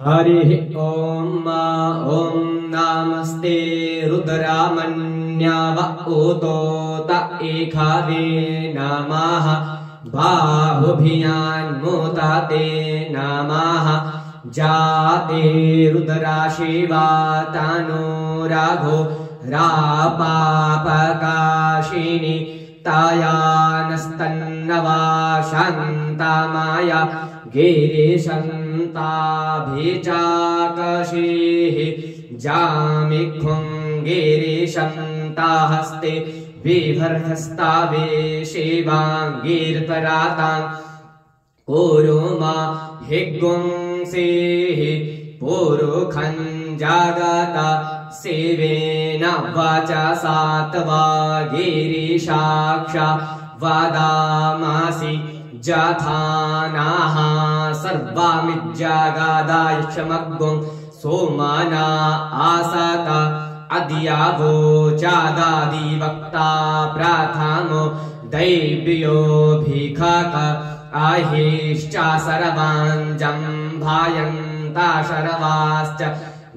हरिः ॐ ॐ नमस्ते रुद्रामन्याव उतोत एखावे नमः बाहुभियान्मुते नमः जाते रुद्राशिवा तनो राघो रापापकाशिनी तायानस्तन्नवा शान्तामाया गिरिशन्ताभिचाकशीः जामिखुं गिरिशन्ताहस्ते विभर्धस्तावे शिवाङ्गीर्परातां कुरुमा हिग्गुंसेः पुरुखं जागता शिवेन वाचसा तवा गिरिशाक्षा वदामसि जथानाः सर्वामिज्जागादायक्षमग्गुं सोमाना आसत अद्यावोचादादिवक्ता प्राथमो दैव्यो भिखक अहिश्चा सर्वाञ्जं भायन्ता शर्वाश्च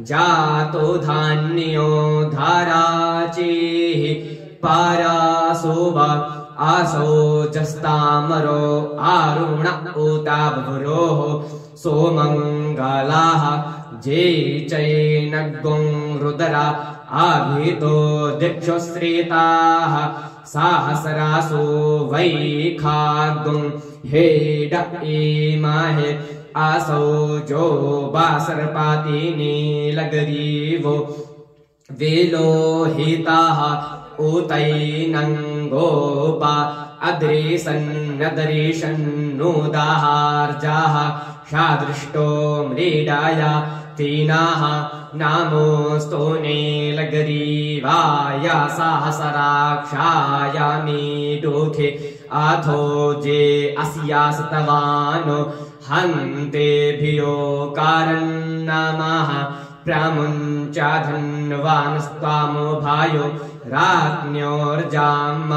जातो धान्यो धाराचेः परासुव आसो जस्तामरो आरुण उताभुरोः सोमङ्गलाः जे चैनग्गुं रुद्रा आभितो दिक्षुश्रिताः सहस्रासो वैखाग्गुं हेड इमहे आसौ जो बासर्पाति नीलग्रीवो विलोहिताः उतैनङ्गोपा अद्रिसन्नदरिषन्नुदाहार्जाः शादृष्टो मृडाया तीनाः नामोऽस्तु नीलग्रीवाय सहस्राक्षाय मीडुखे अथो जे अस्यास्तवानो हन्तेभ्यो कारन्नमः प्रमुञ्च धन्वानस्त्वामो भायो राज्ञोर्जाम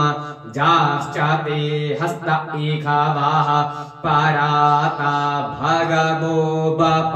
जाश्चाते हस्त इखावाः पराता भगवो बप।